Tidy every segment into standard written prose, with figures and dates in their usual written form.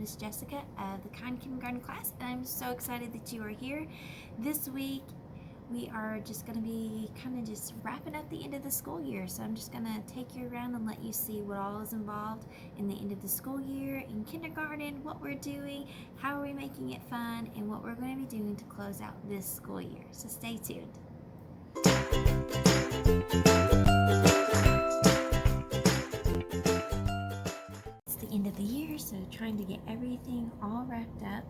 Miss Jessica of the Kind Kindergarten class, and I'm so excited that you are here. This week we are just going to be kind of just wrapping up the end of the school year, so I'm just going to take you around and let you see what all is involved in the end of the school year in kindergarten, what we're doing, how are we making it fun, and what we're going to be doing to close out this school year. So stay tuned. End of the year, so trying to get everything all wrapped up.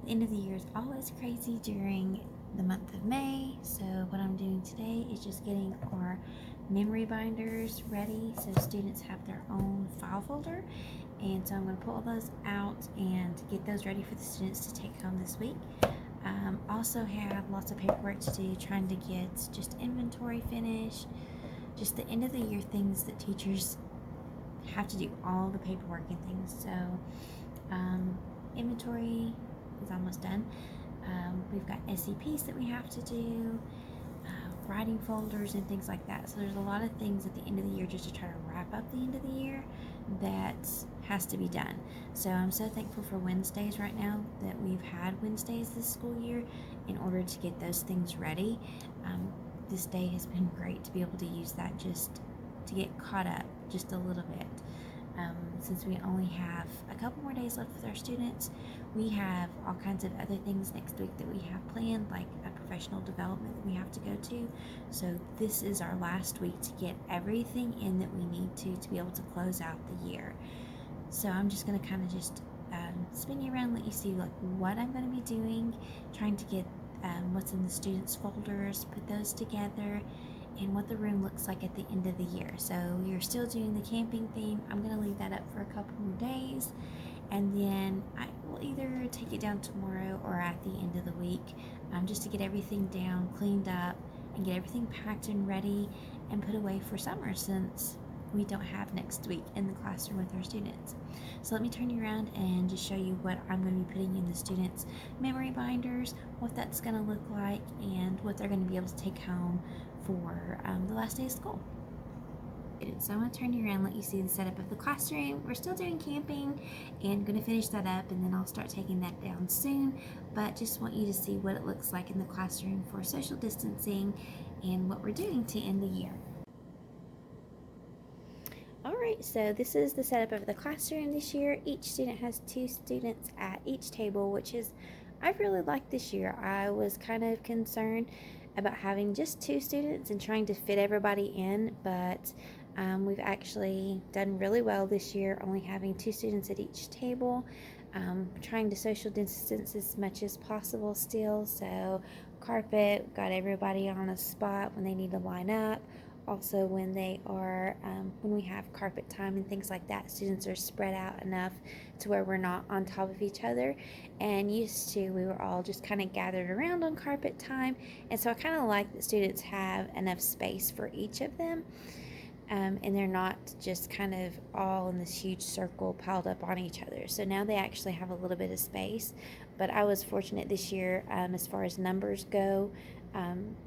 The end of the year is always crazy during the month of May, so what I'm doing today is just getting our memory binders ready so students have their own file folder, and so I'm going to pull those out and get those ready for the students to take home this week. Also have lots of paperwork to do, trying to get just inventory finished, just the end of the year things that teachers have to do, all the paperwork and things. So inventory is almost done. We've got SEPs that we have to do, writing folders and things like that. So there's a lot of things at the end of the year just to try to wrap up the end of the year that has to be done. So I'm so thankful for Wednesdays right now, that we've had Wednesdays this school year in order to get those things ready. This day has been great to be able to use that just to get caught up just a little bit. Since we only have a couple more days left with our students, we have all kinds of other things next week that we have planned, like a professional development that we have to go to. So this is our last week to get everything in that we need to be able to close out the year. So I'm just going to kind of just spin you around, let you see like what I'm going to be doing, trying to get what's in the students' folders, put those together, and what the room looks like at the end of the year. So you're still doing the camping theme. I'm going to leave that up for a couple more days, and then I will either take it down tomorrow or at the end of the week, just to get everything down, cleaned up, and get everything packed and ready and put away for summer, since we don't have next week in the classroom with our students. So let me turn you around and just show you what I'm going to be putting in the students' memory binders, what that's going to look like, and what they're going to be able to take home for the last day of school. So I'm going to turn you around and let you see the setup of the classroom. We're still doing camping and going to finish that up, and then I'll start taking that down soon, but just want you to see what it looks like in the classroom for social distancing and what we're doing to end the year. Alright, so this is the setup of the classroom this year. Each student has 2 students at each table, which is, I really liked this year. I was kind of concerned about having just 2 students and trying to fit everybody in, but we've actually done really well this year, only having 2 students at each table. Trying to social distance as much as possible still, so carpet, got everybody on a spot when they need to line up. Also, when they are when we have carpet time and things like that, students are spread out enough to where we're not on top of each other. And used to, we were all just kind of gathered around on carpet time, and so I kind of like that students have enough space for each of them, and they're not just kind of all in this huge circle piled up on each other. So now they actually have a little bit of space. But I was fortunate this year, as far as numbers go.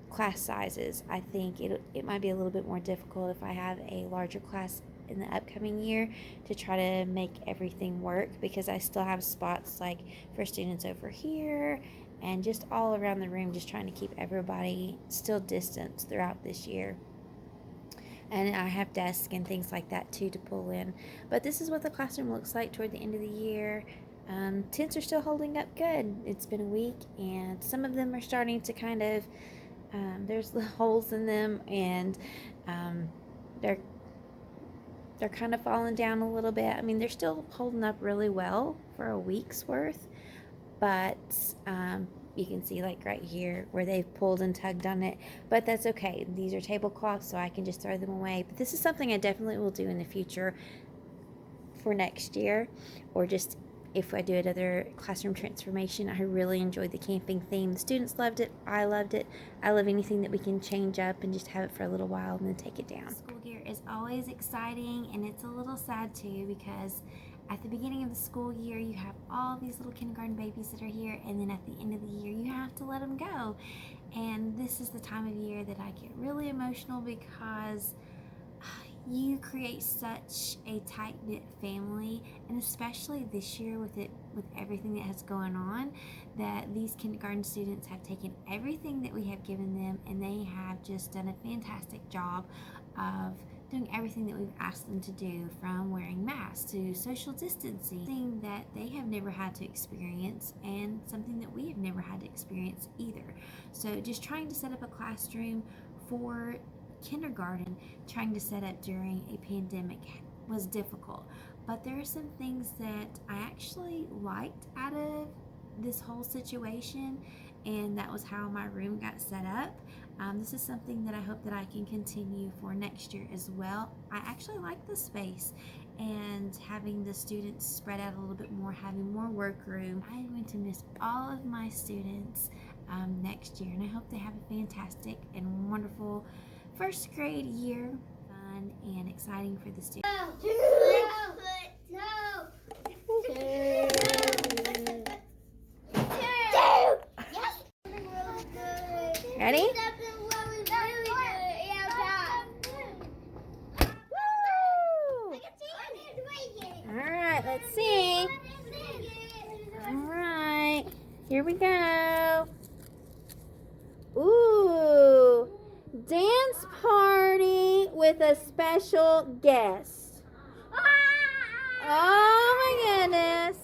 Class sizes, I think it might be a little bit more difficult if I have a larger class in the upcoming year to try to make everything work, because I still have spots like for students over here and just all around the room, just trying to keep everybody still distanced throughout this year. And I have desks and things like that too to pull in. But this is what the classroom looks like toward the end of the year. Tents are still holding up good. It's been a week, and some of them are starting to kind of there's the holes in them, and they're kind of falling down a little bit. I mean, they're still holding up really well for a week's worth, but you can see like right here where they've pulled and tugged on it, but that's okay. These are tablecloths, so I can just throw them away. But this is something I definitely will do in the future for next year, or just if I do another classroom transformation. I really enjoyed the camping theme. The students loved it. I loved it. I love anything that we can change up and just have it for a little while and then take it down. School year is always exciting, and it's a little sad too, because at the beginning of the school year you have all these little kindergarten babies that are here, and then at the end of the year you have to let them go. And this is the time of year that I get really emotional, because you create such a tight-knit family, and especially this year with everything that has going on, that these kindergarten students have taken everything that we have given them, and they have just done a fantastic job of doing everything that we've asked them to do, from wearing masks to social distancing, something that they have never had to experience and something that we have never had to experience either. So just trying to set up a classroom for kindergarten, trying to set up during a pandemic was difficult, but there are some things that I actually liked out of this whole situation, and that was how my room got set up. This is something that I hope that I can continue for next year as well. I actually like the space and having the students spread out a little bit more, having more work room. I'm going to miss all of my students next year, and I hope they have a fantastic and wonderful first grade year. Fun and exciting for the students. Ready? Alright, let's see. Alright, here we go. Ooh, dance party with a special guest. Oh my goodness.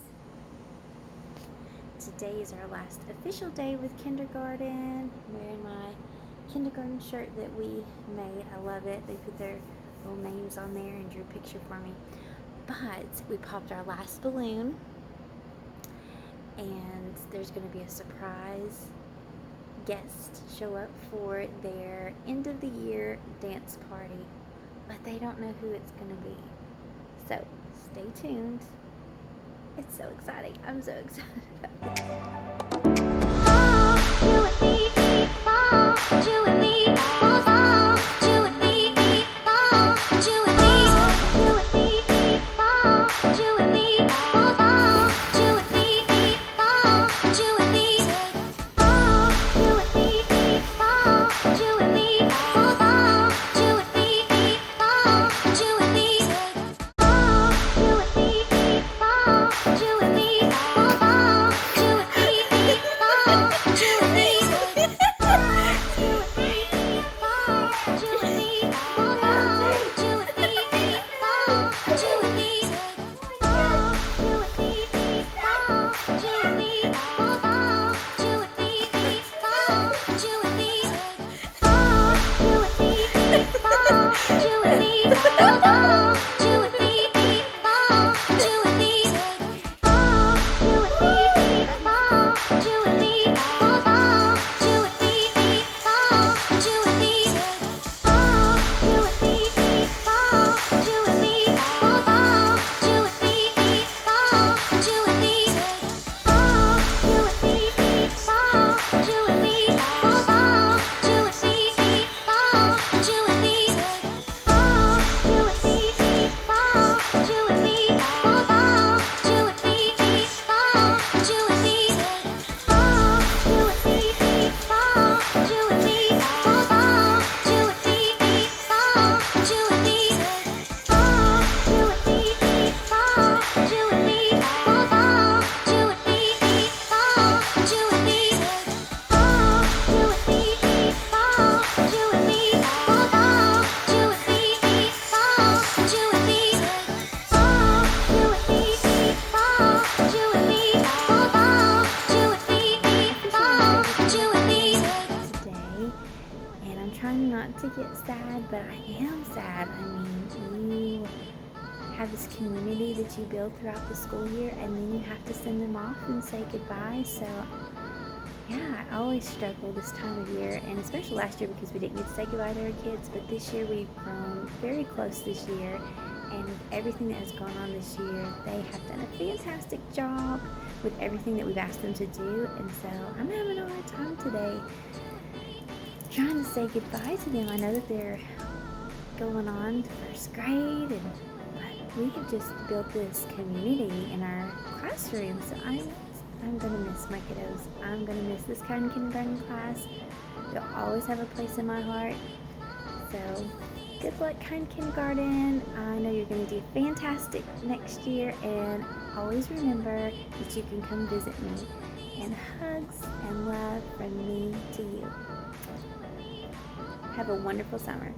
Today is our last official day with kindergarten. I'm wearing my kindergarten shirt that we made. I love it. They put their little names on there and drew a picture for me. But we popped our last balloon, and there's going to be a surprise guest show up for their end of the year dance party, but they don't know who it's going to be. So stay tuned. It's so exciting. I'm so excited about it. To get sad, but I am sad. I mean, you have this community that you build throughout the school year, and then you have to send them off and say goodbye. So yeah, I always struggle this time of year, and especially last year because we didn't get to say goodbye to our kids, but this year we've grown very close this year, and with everything that has gone on this year, they have done a fantastic job with everything that we've asked them to do, and so I'm having a hard time today trying to say goodbye to them. I know that they're going on to first grade, but we have just built this community in our classroom, so I'm going to miss my kiddos. I'm going to miss this kind of kindergarten class. They'll always have a place in my heart. So Good luck, Kind Kindergarten. I know you're going to do fantastic next year, and always remember that you can come visit me. And hugs and love from me to you. Have a wonderful summer.